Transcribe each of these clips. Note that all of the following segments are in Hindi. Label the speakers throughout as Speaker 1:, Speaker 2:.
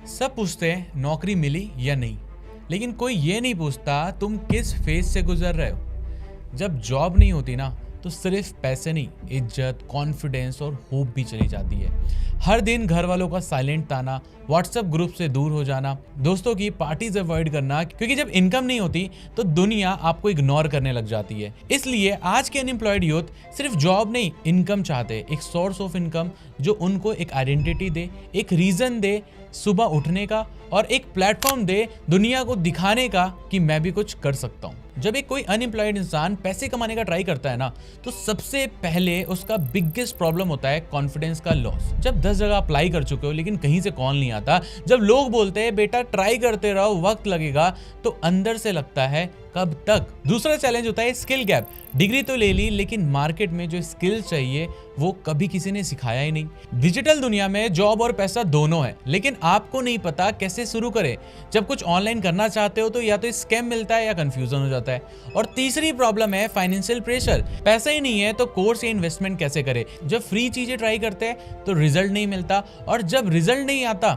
Speaker 1: सब पूछते हैं नौकरी मिली या नहीं, लेकिन कोई ये नहीं पूछता तुम किस फेज से गुजर रहे हो। जब जॉब नहीं होती ना, तो सिर्फ पैसे नहीं, इज्जत, कॉन्फिडेंस और होप भी चली जाती है। हर दिन घर वालों का साइलेंट ताना, व्हाट्सएप ग्रुप से दूर हो जाना, दोस्तों की पार्टीज अवॉइड करना, क्योंकि जब इनकम नहीं होती तो दुनिया आपको इग्नोर करने लग जाती है। इसलिए आज के अनएम्प्लॉयड यूथ सिर्फ जॉब नहीं, इनकम चाहते, एक सोर्स ऑफ इनकम जो उनको एक आइडेंटिटी दे, एक रीजन दे सुबह उठने का, और एक प्लेटफॉर्म दे दुनिया को दिखाने का कि मैं भी कुछ कर सकता हूँ। जब एक कोई अनएम्प्लॉयड इंसान पैसे कमाने का ट्राई करता है ना, तो सबसे पहले उसका बिगेस्ट प्रॉब्लम होता है कॉन्फिडेंस का लॉस। जब 10 जगह अप्लाई कर चुके हो लेकिन कहीं से कॉल नहीं आता, जब लोग बोलते हैं बेटा ट्राई करते रहो, वक्त लगेगा, तो अंदर से लगता है कब तक। दूसरा चैलेंज होता है स्किल गैप। डिग्री तो ले ली, लेकिन मार्केट में जो स्किल चाहिए वो कभी किसी ने सिखाया ही नहीं। डिजिटल दुनिया में जॉब और पैसा दोनों है, लेकिन आपको नहीं पता कैसे शुरू करें। जब कुछ ऑनलाइन करना चाहते हो तो या तो स्कैम मिलता है या कंफ्यूजन हो जाता है। और तीसरी प्रॉब्लम है फाइनेंशियल प्रेशर। पैसा ही नहीं है तो कोर्स या इन्वेस्टमेंट कैसे करें। जब फ्री चीजें ट्राई करते हैं तो रिजल्ट नहीं मिलता, और जब रिजल्ट नहीं आता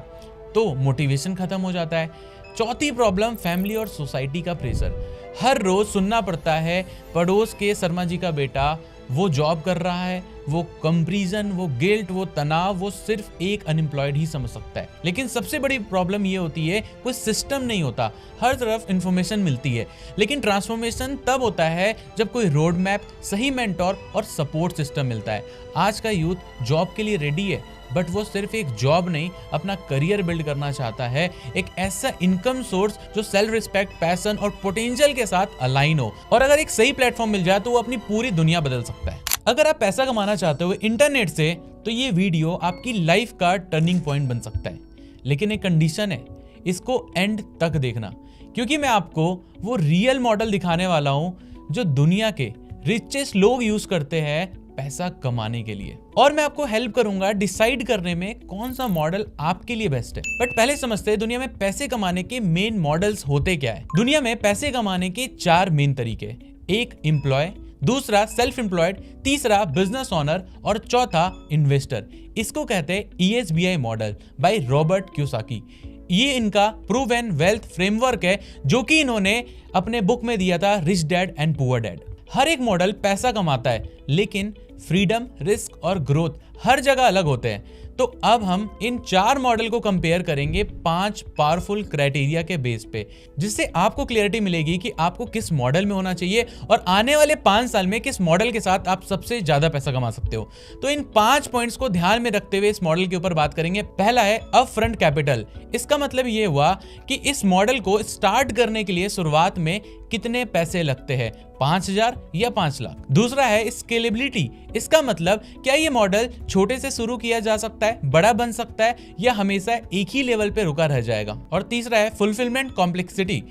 Speaker 1: तो मोटिवेशन खत्म हो जाता है। चौथी प्रॉब्लम फैमिली और सोसाइटी का प्रेशर। हर रोज सुनना पड़ता है पड़ोस के शर्मा जी का बेटा वो जॉब कर रहा है, वो कंपैरिजन, वो गिल्ट, वो तनाव, वो सिर्फ एक अनएम्प्लॉयड ही समझ सकता है। लेकिन सबसे बड़ी प्रॉब्लम ये होती है कोई सिस्टम नहीं होता, हर तरफ इंफॉर्मेशन मिलती है, लेकिन ट्रांसफॉर्मेशन तब होता है जब कोई रोड मैप, सही मेंटोर और सपोर्ट सिस्टम मिलता है। आज का यूथ जॉब के लिए रेडी है, बट वो सिर्फ एक जॉब नहीं, अपना करियर बिल्ड करना चाहता है, एक ऐसा इनकम सोर्स जो सेल्फ रिस्पेक्ट, पैशन और पोटेंशियल के साथ अलाइन हो। और अगर एक सही प्लेटफॉर्म मिल जाए तो वो अपनी पूरी दुनिया बदल सकता है। अगर आप पैसा कमाना चाहते हो इंटरनेट से, तो ये वीडियो आपकी लाइफ का टर्निंग पॉइंट बन सकता है। लेकिन एक कंडीशन है, इसको एंड तक देखना, क्योंकि मैं आपको वो रियल मॉडल दिखाने वाला हूं जो दुनिया के रिचेस्ट लोग यूज करते हैं पैसा कमाने के लिए। और मैं आपको हेल्प करूंगा डिसाइड करने में कौन सा मॉडल आपके लिए बेस्ट है। बट पहले समझते हैं दुनिया में पैसे कमाने के मेन मॉडल्स होते क्या है। दुनिया में पैसे कमाने के 4 मेन तरीके, एक एम्प्लॉय, दूसरा सेल्फ एम्प्लॉयड, तीसरा बिजनेस ओनर और चौथा इन्वेस्टर। इसको कहते हैं ESBI model by Robert Kiyosaki. ये इनका प्रूवन वेल्थ फ्रेमवर्क है जो कि इन्होंने अपने बुक में दिया था Rich Dad and Poor Dad. हर एक मॉडल पैसा कमाता है, लेकिन फ्रीडम, रिस्क और ग्रोथ हर जगह अलग होते हैं। तो अब हम इन 4 मॉडल को कंपेयर करेंगे 5 पावरफुल क्राइटेरिया के बेस पे, जिससे आपको क्लियरिटी मिलेगी कि आपको किस मॉडल में होना चाहिए और आने वाले 5 साल में किस मॉडल के साथ आप सबसे ज्यादा पैसा कमा सकते हो। तो इन 5 पॉइंट्स को ध्यान में रखते हुए इस मॉडल के ऊपर बात करेंगे। पहला है अप फ्रंट कैपिटल। इसका मतलब ये हुआ कि इस मॉडल को स्टार्ट करने के लिए शुरुआत में कितने पैसे लगते हैं, 5,000 या 5 लाख। दूसरा है स्केलेबिलिटी। इसका मतलब क्या ये मॉडल छोटे से शुरू किया जा सकता है, बड़ा बन सकता है, या हमेशा एक ही लेवल पे रुका रह जाएगा। और तीसरा है फुलफिलमेंट कॉम्प्लेक्सिटी।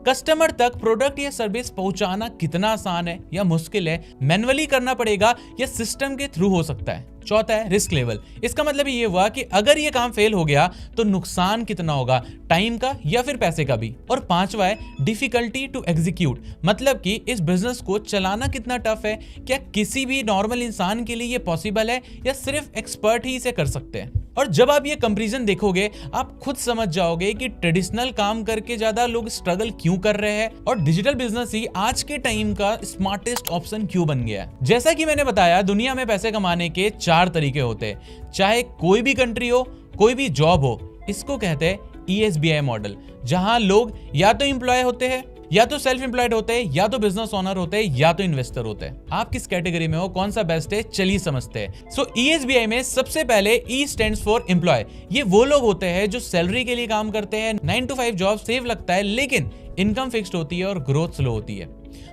Speaker 1: कस्टमर तक प्रोडक्ट या सर्विस पहुंचाना कितना आसान है या मुश्किल है, मैन्युअली करना पड़ेगा या सिस्टम के थ्रू हो सकता है। चौथा है रिस्क लेवल। इसका मतलब ये हुआ कि अगर ये काम फेल हो गया तो नुकसान कितना होगा, टाइम का या फिर पैसे का भी। और पांचवा है डिफिकल्टी टू एग्जीक्यूट। मतलब कि इस बिजनेस को चलाना कितना टफ है, क्या किसी भी नॉर्मल इंसान के लिए ये पॉसिबल है या सिर्फ एक्सपर्ट ही इसे कर सकते हैं। और जब आप ये कंपैरिजन देखोगे आप खुद समझ जाओगे कि ट्रेडिशनल काम करके ज्यादा लोग स्ट्रगल क्यों कर रहे हैं और डिजिटल बिजनेस ही आज के टाइम का स्मार्टेस्ट ऑप्शन क्यों बन गया है। जैसा कि मैंने बताया, दुनिया में पैसे कमाने के 4 तरीके होते हैं, चाहे कोई भी कंट्री हो, कोई भी जॉब हो। इसको कहते हैं ESBI मॉडल, जहां लोग या तो एम्प्लॉय होते हैं, या तो सेल्फ एम्प्लॉयड होते हैं, या तो बिजनेस ओनर होते हैं, या तो इन्वेस्टर होते हैं। आप किस कैटेगरी में हो, कौन सा बेस्ट है, चलिए समझते हैं। सो ESBI में सबसे पहले E स्टैंड्स फॉर एम्प्लॉय। ये वो लोग होते हैं जो सैलरी के लिए काम करते हैं, 9 to 5 जॉब सेफ लगता है, लेकिन इनकम फिक्स्ड होती है और ग्रोथ स्लो होती है।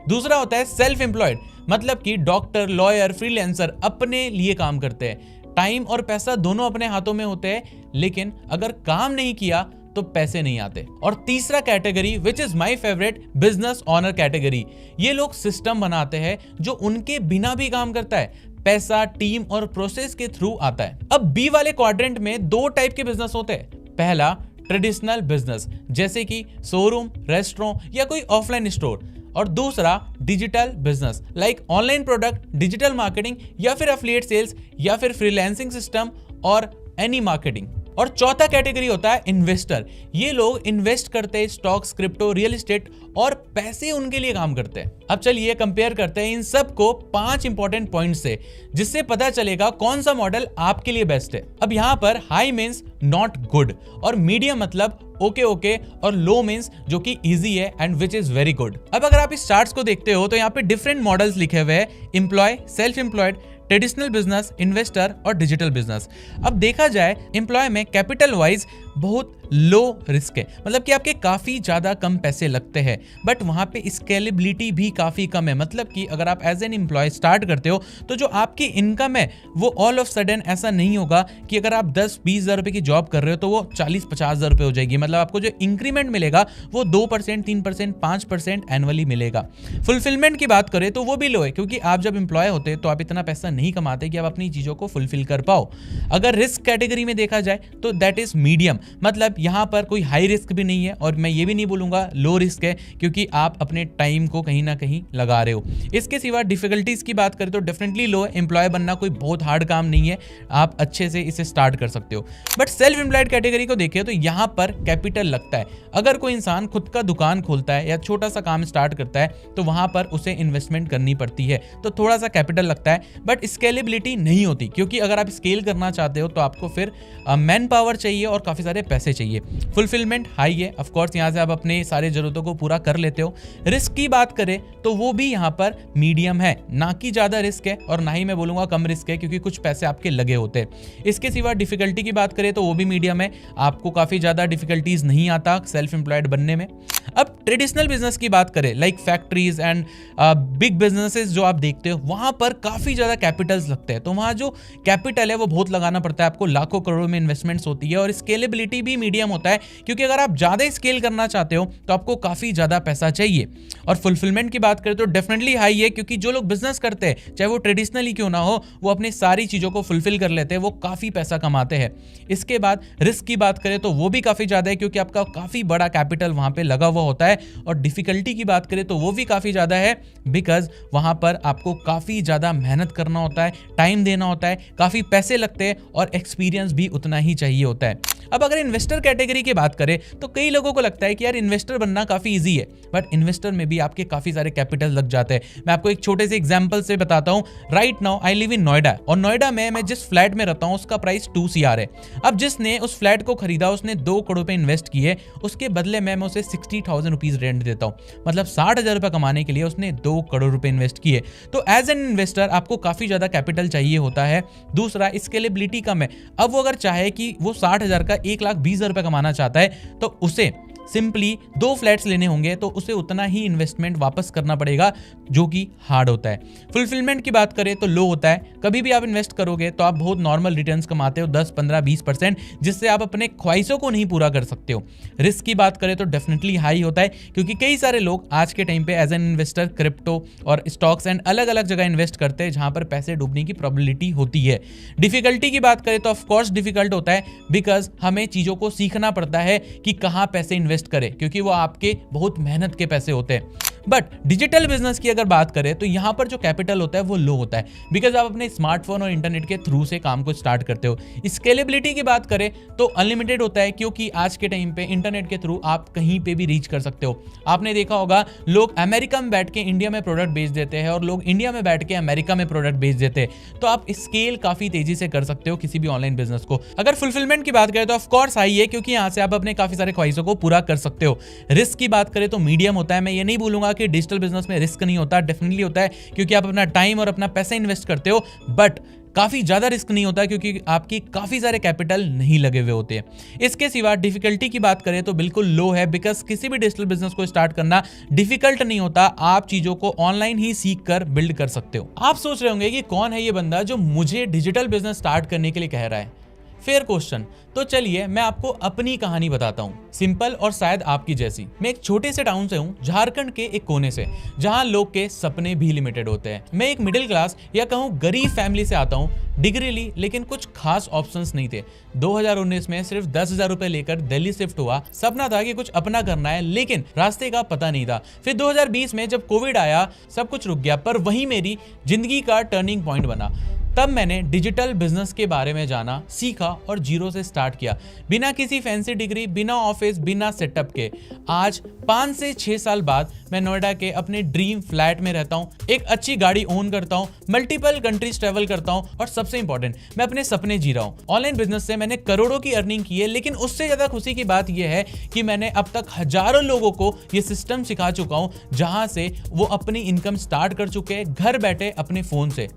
Speaker 1: दूसरा होता है सेल्फ एम्प्लॉयड, मतलब कि डॉक्टर, लॉयर, फ्रीलांसर अपने लिए काम करते हैं। टाइम और पैसा दोनों अपने हाथों में होते हैं, लेकिन अगर काम नहीं किया तो पैसे नहीं आते। और तीसरा category which is my favourite, business owner category. ये लोग सिस्टम बनाते हैं जो उनके बिना भी काम करता है, पैसा, टीम और प्रोसेस के थ्रू आता है। अब बी वाले क्वाड्रेंट में 2 टाइप के बिजनेस होते हैं। पहला ट्रेडिशनल बिजनेस, जैसे कि शोरूम, रेस्टोरेंट या कोई ऑफलाइन स्टोर, और दूसरा digital business like online product, digital marketing या फिर एफिलिएट सेल्स या फिर फ्रीलांसिंग सिस्टम और एनी मार्केटिंग। और चौथा कैटेगरी होता है इन्वेस्टर। ये लोग इन्वेस्ट करते हैं स्टॉक्स, क्रिप्टो, रियल एस्टेट और पैसे उनके लिए काम करते हैं। अब चलिए कंपेयर करते हैं इन सब को 5 इंपॉर्टेंट पॉइंट से, जिससे पता चलेगा कौन सा मॉडल आपके लिए बेस्ट है। अब यहां पर हाई मींस नॉट गुड और मीडियम मतलब ओके ओके और लो मींस जो कि इजी है and which is very good. अब अगर आप इस चार्ट्स को देखते हो तो यहाँ पे डिफरेंट मॉडल्स लिखे हुए हैं, employ, self employed, traditional business, investor और डिजिटल बिजनेस। अब देखा जाए एम्प्लॉय में कैपिटल वाइज बहुत लो रिस्क है, मतलब कि आपके काफी ज्यादा कम पैसे लगते हैं, बट वहां पे स्केलेबिलिटी भी काफी कम है। मतलब कि अगर आप एज एन एम्प्लॉय स्टार्ट करते हो तो जो आपकी इनकम है वो ऑल ऑफ सडन ऐसा नहीं होगा कि अगर आप 10-20 हज़ार रुपए की जॉब कर रहे हो तो वो 40-50 हज़ार रुपए हो जाएगी। मतलब आपको जो इंक्रीमेंट मिलेगा वो 2%, 3%, 5% एनुअली मिलेगा। फुलफिलमेंट की बात करें तो वो भी लो है, क्योंकि आप जब एम्प्लॉय होते हैं तो आप इतना पैसा नहीं कमाते कि आप अपनी चीजों को फुलफिल कर पाओ। अगर रिस्क कैटेगरी में देखा जाए तो दैट इज मीडियम, मतलब यहां पर कोई हाई रिस्क भी नहीं है और मैं ये भी नहीं बोलूंगा लो रिस्क है, क्योंकि आप अपने टाइम को कहीं ना कहीं लगा रहे हो। इसके सिवा डिफिकल्टीज की बात करें तो डेफिनेटली लो है। एम्प्लॉय बनना कोई बहुत हार्ड काम नहीं है, आप अच्छे से इसे स्टार्ट कर सकते हो। बट सेल्फ एम्प्लॉयड कैटेगरी को देखें तो यहां पर कैपिटल लगता है। अगर कोई इंसान खुद का दुकान खोलता है या छोटा सा काम स्टार्ट करता है तो वहां पर उसे इन्वेस्टमेंट करनी पड़ती है, तो थोड़ा सा कैपिटल लगता है, बट स्केलेबिलिटी नहीं होती, क्योंकि अगर आप स्केल करना चाहते हो तो आपको फिर मैन पावर चाहिए और काफी सारे पैसे चाहिए। फुलफिलमेंट हाई है, ऑफ कोर्स यहां से आप अपने सारे जरूरतों को पूरा कर लेते हो। रिस्क की बात करें तो वो भी यहां पर मीडियम है, ना कि ज्यादा रिस्क है और ना ही मैं बोलूंगा कम रिस्क है, क्योंकि कुछ पैसे आपके लगे होते हैं। इसके सिवा डिफिकल्टी की बात करें तो वो भी मीडियम है, आपको काफी ज्यादा डिफिकल्टीज नहीं आता सेल्फ एम्प्लॉयड बनने में। अब ट्रेडिशनल बिजनेस की बात करें like factories and big businesses जो आप देखते हो, वहां पर काफी ज्यादा कैपिटल्स लगते हैं, तो वहां जो कैपिटल है वो बहुत लगाना पड़ता है आपको, लाखों करोड़ों में इन्वेस्टमेंट्स होती है और स्केलेबिलिटी भी मीडियम होता है, क्योंकि अगर आप ज्यादा स्केल करना चाहते हो तो आपको काफी ज्यादा पैसा चाहिए। और फुलफिलमेंट की बात करें तो डेफिनेटली हाई है, क्योंकि जो लोग बिजनेस करते हैं चाहे वो ट्रेडिशनली क्यों ना हो, वो अपनी सारी चीजों को फुलफिल कर लेते हैं, वो काफी पैसा कमाते हैं। इसके बाद रिस्क की बात करें तो वो भी काफी ज्यादा है, क्योंकि आपका काफी बड़ा कैपिटल वहां पे लगा हुआ होता है। और डिफिकल्टी की बात करें तो वो भी काफी ज्यादा है, बिकॉज वहां पर आपको काफी ज्यादा मेहनत करना होता है, टाइम देना होता है, काफी पैसे लगते हैं और एक्सपीरियंस भी उतना ही चाहिए होता है। अब अगर इन्वेस्टर कैटेगरी की बात करें तो कई लोगों को लगता है कि यार इन्वेस्टर बनना काफी इजी है, बट इन्वेस्टर में भी आपके काफी सारे कैपिटल लग जाते हैं। मैं आपको एक छोटे से एग्जांपल से बताता हूं। Right now I live in Noida, और नोएडा में मैं जिस फ्लैट में रहता हूं उसका प्राइस 2 CR है। अब जिसने उस फ्लैट को खरीदा उसने 2 करोड़ रुपए इन्वेस्ट किए, उसके बदले में मैं उसे 60,000 रुपीज रेंट देता हूं, मतलब 60,000 रुपए कमाने के लिए उसने 2 करोड़ रुपए इन्वेस्ट किए। तो एज एन इन्वेस्टर आपको काफी ज्यादा कैपिटल चाहिए होता है। दूसरा, स्केलेबिलिटी कम है। अब वो अगर चाहे कि वो 60,000 का 1,20,000 रुपए कमाना चाहता है तो उसे सिंपली 2 फ्लैट्स लेने होंगे, तो उसे उतना ही इन्वेस्टमेंट वापस करना पड़ेगा, जो कि हार्ड होता है। फुलफिलमेंट की बात करें तो लो होता है। कभी भी आप इन्वेस्ट करोगे तो आप बहुत नॉर्मल रिटर्न्स कमाते हो 10, 15, 20%, जिससे आप अपने ख्वाहिशों को नहीं पूरा कर सकते हो। रिस्क की बात करें तो डेफिनेटली हाई होता है, क्योंकि कई सारे लोग आज के टाइम पे एज एन इन्वेस्टर क्रिप्टो और स्टॉक्स एंड अलग अलग जगह इन्वेस्ट करते हैं, जहां पर पैसे डूबने की प्रोबेबिलिटी होती है। डिफिकल्टी की बात करें तो ऑफकोर्स डिफिकल्ट होता है, बिकॉज हमें चीजों को सीखना पड़ता है कि कहां पैसे इन्वेस्ट करें, क्योंकि वो आपके बहुत मेहनत के पैसे होते हैं। बट डिजिटल बिजनेस की अगर बात करें तो यहां पर जो कैपिटल होता है वो लो होता है, बिकॉज आप अपने स्मार्टफोन और इंटरनेट के थ्रू से काम को स्टार्ट करते हो। स्केलेबिलिटी की बात करें तो अनलिमिटेड होता है, क्योंकि आज के टाइम पे इंटरनेट के थ्रू आप कहीं पे भी रीच कर सकते हो। आपने देखा होगा लोग अमेरिका में बैठ के इंडिया में प्रोडक्ट बेच देते हैं और लोग इंडिया में बैठ के अमेरिका में प्रोडक्ट बेच देते हैं, तो आप स्केल काफी तेजी से कर सकते हो किसी भी ऑनलाइन बिजनेस को। अगर फुलफिलमेंट की बात करें तो ऑफकोर्स हाई है, क्योंकि यहां से आप अपने काफी सारे ख्वाहिशों को पूरा कर सकते हो। रिस्क की बात करें तो मीडियम होता है। मैं ये नहीं बोलूंगा कि डिजिटल बिजनेस में रिस्क नहीं होता, डेफिनेटली होता है, क्योंकि आप अपना टाइम और अपना पैसा इन्वेस्ट करते हो, बट काफी ज्यादा रिस्क नहीं होता, क्योंकि आपकी काफी सारे कैपिटल नहीं लगे हुए होते हैं। इसके सिवा डिफिकल्टी की बात करें तो बिल्कुल लो है, बिकॉज किसी भी डिजिटल बिजनेस को स्टार्ट करना डिफिकल्ट नहीं होता, आप चीजों को ऑनलाइन ही सीख कर बिल्ड कर सकते हो। आप सोच रहे होंगे कि कौन है ये बंदा जो मुझे डिजिटल बिजनेस स्टार्ट करने के लिए कह रहा है। Fair question. तो चलिए मैं आपको अपनी कहानी बताता हूँ, सिंपल और शायद आपकी जैसी। मैं एक छोटे से टाउन से हूँ, झारखंड के एक कोने से, जहाँ लोग के सपने भी लिमिटेड होते हैं। मैं एक मिडिल क्लास या कहूँ गरीब फैमिली से आता हूँ, डिग्री ली लेकिन कुछ खास ऑप्शंस नहीं थे। 2019 में सिर्फ 10,000 रुपए लेकर दिल्ली शिफ्ट हुआ। सपना था कि कुछ अपना करना है, लेकिन रास्ते का पता नहीं था। फिर 2020 में जब कोविड आया सब कुछ रुक गया, पर वही मेरी जिंदगी का टर्निंग पॉइंट बना। तब मैंने डिजिटल बिजनेस के बारे में जाना, सीखा और जीरो से स्टार्ट किया, बिना किसी फैंसी डिग्री, बिना ऑफिस, बिना सेटअप के। आज 5 से 6 साल बाद मैं नोएडा के अपने ड्रीम फ्लैट में रहता हूँ, एक अच्छी गाड़ी ओन करता हूँ, मल्टीपल कंट्रीज ट्रेवल करता हूँ और सबसे इंपॉर्टेंट, मैं अपने सपने जी रहा हूँ। ऑनलाइन बिजनेस से मैंने करोड़ों की अर्निंग की है, लेकिन उससे ज्यादा खुशी की बात यह है कि मैंने अब तक हजारों लोगों को यह सिस्टम सिखा चुका हूँ, जहां से वो अपनी इनकम स्टार्ट कर चुके हैं घर बैठे अपने फोन से।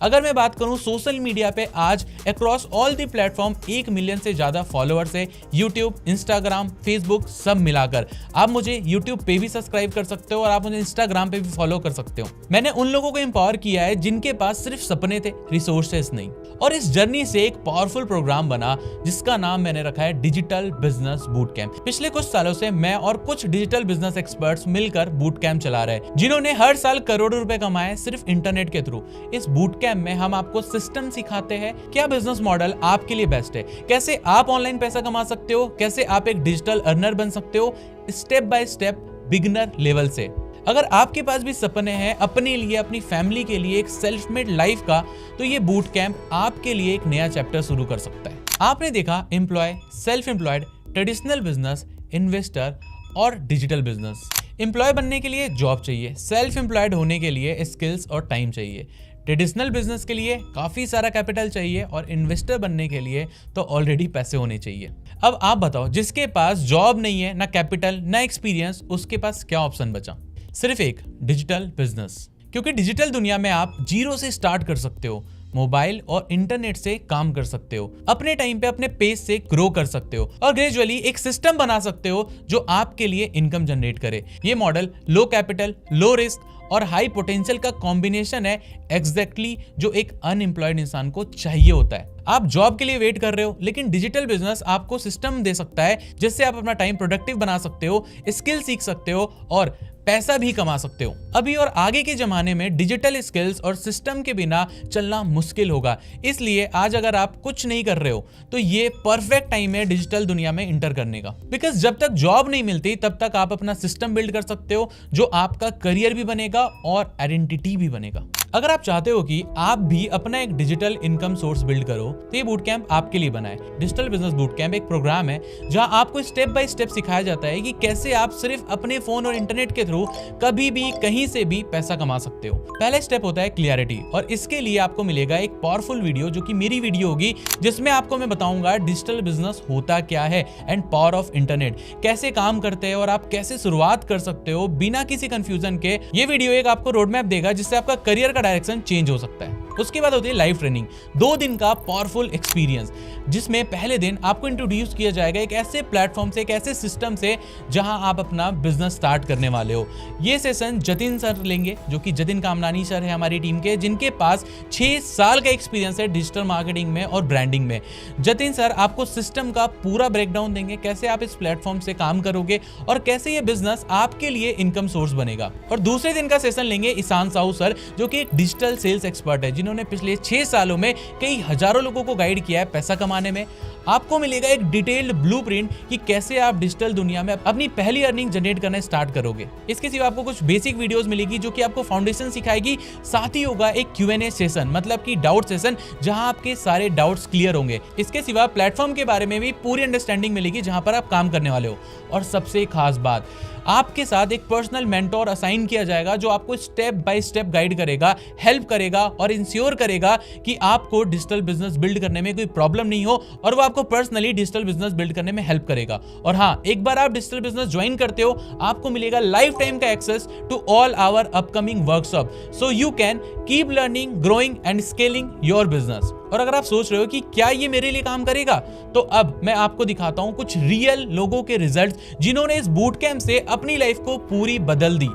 Speaker 1: अगर मैं बात करूं सोशल मीडिया पे, आज across all the platform 1 million से ज्यादा फॉलोअर्स है, यूट्यूब, इंस्टाग्राम, फेसबुक सब मिलाकर। आप मुझे यूट्यूब पे भी सब्सक्राइब कर सकते हो और आप मुझे इंस्टाग्राम पे भी फॉलो कर सकते हो। मैंने उन लोगों को एम्पावर किया है जिनके पास सिर्फ सपने थे, रिसोर्सेस नहीं। और इस जर्नी से एक पावरफुल प्रोग्राम बना जिसका नाम मैंने रखा है डिजिटल बिजनेस बूट कैंप। पिछले कुछ सालों से मैं और कुछ डिजिटल बिजनेस एक्सपर्ट्स मिलकर बूट कैंप चला रहे हैं, जिन्होंने हर साल करोड़ों रुपए कमाए सिर्फ इंटरनेट के थ्रू। इस बूट कैंप में हम आपको सिस्टम सिखाते हैं, क्या बिजनेस मॉडल आपके लिए बेस्ट है, कैसे आप ऑनलाइन पैसा कमा सकते हो, कैसे आप एक डिजिटल अर्नर बन सकते हो, step by step beginner level से। अगर आपके पास भी सपने हैं अपने लिए, अपनी फैमिली के लिए, एक सेल्फ मेड लाइफ का, तो ये बूट कैंप आपके लिए एक नया चैप्टर शुरू कर सकता है। आपने देखा employ, self employed, traditional business, investor और डिजिटल बिजनेस। एम्प्लॉय बनने के लिए जॉब चाहिए, सेल्फ एम्प्लॉयड होने के लिए स्किल्स और टाइम चाहिए, ट्रेडिशनल बिजनेस के लिए काफी सारा कैपिटल चाहिए और इन्वेस्टर बनने के लिए तो ऑलरेडी पैसे होने चाहिए। अब आप बताओ, जिसके पास जॉब नहीं है, ना कैपिटल, ना एक्सपीरियंस, उसके पास क्या ऑप्शन बचा? सिर्फ एक, डिजिटल बिजनेस। क्योंकि डिजिटल दुनिया में आप जीरो से स्टार्ट कर सकते हो, मोबाइल और इंटरनेट से काम कर सकते हो, अपने टाइम पे अपने पेस से ग्रो कर सकते हो और ग्रेजुअली एक सिस्टम बना सकते हो जो आपके लिए इनकम जनरेट करे। ये मॉडल लो कैपिटल, लो रिस्क और हाई पोटेंशियल का कॉम्बिनेशन है, एग्जैक्टली जो एक अनएम्प्लॉयड इंसान को चाहिए होता है। आप जॉब के लिए वेट कर रहे हो, लेकिन डिजिटल बिजनेस आपको सिस्टम दे सकता है जिससे आप अपना टाइम प्रोडक्टिव बना सकते हो, स्किल सीख सकते हो और पैसा भी कमा सकते हो। अभी और आगे के जमाने में डिजिटल स्किल्स और सिस्टम के बिना चलना मुश्किल होगा, इसलिए आज अगर आप कुछ नहीं कर रहे हो तो ये परफेक्ट टाइम है डिजिटल दुनिया में इंटर करने का। बिकॉज जब तक जॉब नहीं मिलती तब तक आप अपना सिस्टम बिल्ड कर सकते हो जो आपका करियर भी बनेगा और आइडेंटिटी भी बनेगा। अगर आप चाहते हो कि आप भी अपना एक डिजिटल इनकम सोर्स बिल्ड करो तो ये बूट कैंप आपके लिए बना है। डिजिटल बिजनेस बूट कैंप एक प्रोग्राम है जहां आपको स्टेप बाय स्टेप सिखाया जाता है कि कैसे आप सिर्फ अपने फोन और इंटरनेट के थ्रू कभी भी कहीं से भी पैसा कमा सकते हो। पहला स्टेप होता है क्लियरिटी, और इसके लिए आपको मिलेगा एक पावरफुल वीडियो जो कि मेरी वीडियो होगी, जिसमें आपको मैं बताऊंगा डिजिटल बिजनेस होता क्या है एंड पावर ऑफ इंटरनेट कैसे काम करते हैं और आप कैसे शुरुआत कर सकते हो बिना किसी कंफ्यूजन के। ये वीडियो एक आपको रोड मैप देगा जिससे आपका करियर का डायरेक्शन चेंज हो सकता है। उसके बाद होती है लाइव ट्रेनिंग, 2 दिन का पावरफुल एक्सपीरियंस, जिसमें पहले दिन आपको इंट्रोड्यूस किया जाएगा एक ऐसे प्लेटफॉर्म से, एक ऐसे सिस्टम से जहां आप अपना बिजनेस स्टार्ट करने वाले हो। ये सेशन जतिन सर लेंगे, जो कि जतिन कामनानी सर है हमारी टीम के, जिनके पास 6 साल का एक्सपीरियंस है डिजिटल मार्केटिंग में और ब्रांडिंग में। जतिन सर आपको सिस्टम का पूरा ब्रेकडाउन देंगे, कैसे आप इस प्लेटफॉर्म से काम करोगे और कैसे ये बिजनेस आपके लिए इनकम सोर्स बनेगा। और दूसरे दिन का सेशन लेंगे ईशान साहू सर, जो कि एक डिजिटल सेल्स एक्सपर्ट है, जिन्होंने पिछले 6 सालों में कई हजारों लोगों को गाइड किया है पैसा कमाने में। आपको मिलेगा एक डिटेल्ड ब्लूप्रिंट कि कैसे आप डिजिटल दुनिया में अपनी पहली अर्निंग जनरेट करना स्टार्ट करोगे। इसके सिवा आपको कुछ बेसिक वीडियोस मिलेगी जो कि आपको फाउंडेशन सिखाएगी। साथ ही होगा एक Q&A सेशन, मतलब कि डाउट सेशन, जहां आपके सारे डाउट्स क्लियर होंगे। इसके सिवा प्लेटफॉर्म के बारे में भी पूरी अंडरस्टैंडिंग मिलेगी जहां पर आप काम करने वाले हो। और सबसे खास बात, आपके साथ एक पर्सनल मेंटोर असाइन किया जाएगा जो आपको स्टेप बाय स्टेप गाइड करेगा, हेल्प करेगा और इंश्योर करेगा कि आपको डिजिटल बिजनेस बिल्ड करने में कोई प्रॉब्लम नहीं हो, और वो आपको पर्सनली डिजिटल बिजनेस बिल्ड करने में हेल्प करेगा। और हाँ, एक बार आप डिजिटल बिजनेस ज्वाइन करते हो, आपको मिलेगा लाइफ टाइम का access to all our upcoming workshop, so you can keep learning, growing and scaling your business. और अगर आप सोच रहे हो कि क्या ये मेरे लिए काम करेगा, तो अब मैं आपको दिखाता हूं कुछ रियल लोगों के रिजल्ट्स जिन्होंने इस बूट कैंप से अपनी लाइफ को पूरी बदल दी।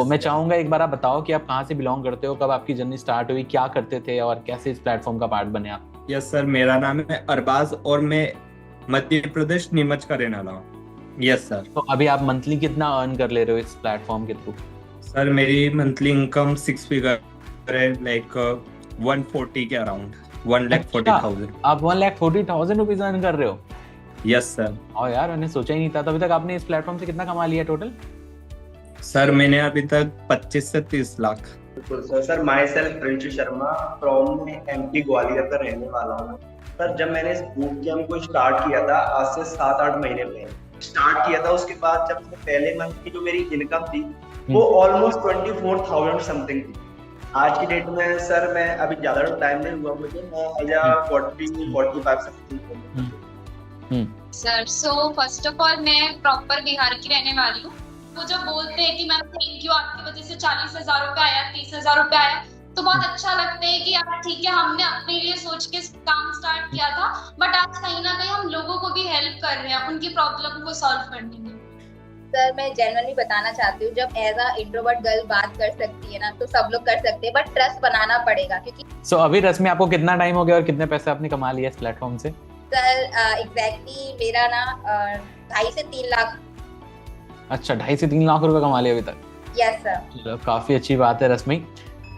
Speaker 2: मैं चाहूंगा एक बार आप बताओ कि आप कहाँ से बिलोंग करते हो, कब आपकी जर्नी स्टार्ट हुई, क्या करते थे और कैसे इस प्लेटफॉर्म का पार्ट बने आप।
Speaker 3: यस सर, मेरा नाम है अरबाज और मैं मध्य प्रदेश नीमच का रहने वाला हूँ। Yes sir.
Speaker 2: तो अभी आप मंथली कितना अर्न कर ले रहे हो इस प्लेटफॉर्म के थ्रू?
Speaker 3: सर मेरी मंथली इनकम 6 फिगर है, लाइक 140 के अराउंड, 1,40,000।
Speaker 2: आप 1,40,000 रुपीज अर्न कर रहे हो?
Speaker 3: Yes sir.
Speaker 2: और यार, मैंने सोचा ही नहीं था। तो अभी तक आपने इस प्लेटफॉर्म से कितना कमा लिया टोटल?
Speaker 3: सर मैंने अभी तक 25 से 30 लाख।
Speaker 4: बिल्कुल sir. Sir my self Prinshu Sharma from MP Gwalior का रहने वाला हूँ। सर जब मैंने इस बूट कैंप को स्टार्ट किया था आज से 7-8 महीने पहले स्टार्ट किया था, उसके बाद जब पहले मंथ की जो मेरी इनकम थी वो ऑलमोस्ट 24,000 समथिंग थी। आज की डेट में सर मैं अभी ज्यादा टाइम नहीं हुआ मुझे, मैं 40-45 something.
Speaker 5: Sir so first of all मैं प्रॉपर बिहार की रहने वाली हूँ। वो जब बोलते हैं कि मैम थैंक यू आपकी वजह से 40,000 रुपए आया, 30,000 रुपए आया, तो बहुत अच्छा लगता है कि यार ठीक है हमने अपने लिए सोच के काम स्टार्ट किया था, बट आज कहीं ना कहीं हम लोगों को भी हेल्प कर रहे हैं उनकी प्रॉब्लम को सॉल्व करने में।
Speaker 6: सर मैं जेन्युइनली बताना चाहती हूँ, जब एज अ इंट्रोवर्ट गर्ल बात कर सकती है ना तो सब लोग कर सकते हैं, बट ट्रस्ट बनाना पड़ेगा क्योंकि
Speaker 2: सो अभी रश्मि आपको कितना टाइम हो गया और कितने पैसे आपने कमा लिए इस प्लेटफॉर्म से?
Speaker 6: सर एग्जैक्टली मेरा ना 2.5 से 3 लाख।
Speaker 2: अच्छा 2.5 से 3 लाख रुपए कमा लिए अभी तक?
Speaker 6: Yes sir.
Speaker 2: चलो काफी अच्छी बात है रश्मि।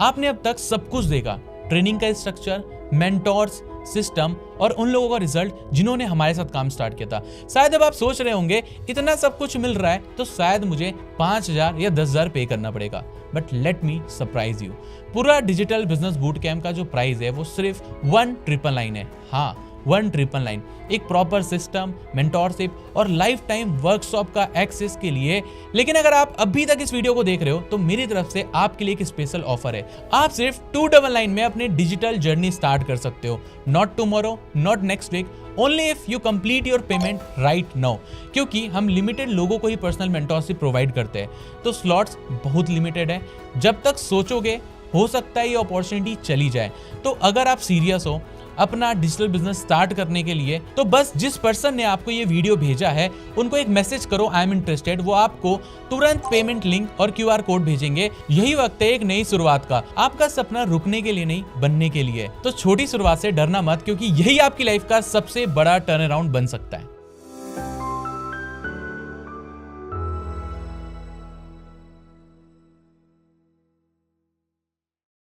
Speaker 1: आपने अब तक सब कुछ देखा, ट्रेनिंग का स्ट्रक्चर, मेंटोर्स, सिस्टम और उन लोगों का रिजल्ट जिन्होंने हमारे साथ काम स्टार्ट किया था। शायद अब आप सोच रहे होंगे इतना सब कुछ मिल रहा है तो शायद मुझे 5,000 या 10,000 पे करना पड़ेगा, but let me surprise you. पूरा डिजिटल बिजनेस बूट कैंप का जो प्राइस है वो सिर्फ 1,999 है। हाँ 1,999, एक प्रॉपर सिस्टम, मेंटोरशिप और लाइफ टाइम वर्कशॉप का एक्सेस के लिए। लेकिन अगर आप अभी तक इस वीडियो को देख रहे हो तो मेरी तरफ से आपके लिए एक स्पेशल ऑफर है। आप सिर्फ 299 में अपनी डिजिटल जर्नी स्टार्ट कर सकते हो। Not tomorrow, not next week, only if you complete your payment right now. क्योंकि हम लिमिटेड लोगों को ही पर्सनल मेंटोरशिप प्रोवाइड करते हैं तो स्लॉट्स बहुत लिमिटेड है। जब तक सोचोगे हो सकता है ये अपॉर्चुनिटी चली जाए। तो अगर आप सीरियस हो अपना डिजिटल बिजनेस स्टार्ट करने के लिए तो बस जिस पर्सन ने आपको ये वीडियो भेजा है उनको एक मैसेज करो आई एम इंटरेस्टेड। वो आपको तुरंत पेमेंट लिंक और QR कोड भेजेंगे। यही वक्त है एक नई शुरुआत का, आपका सपना रुकने के लिए नहीं बनने के लिए। तो छोटी शुरुआत से डरना मत, क्योंकि यही आपकी लाइफ का सबसे बड़ा टर्न अराउंड बन सकता है।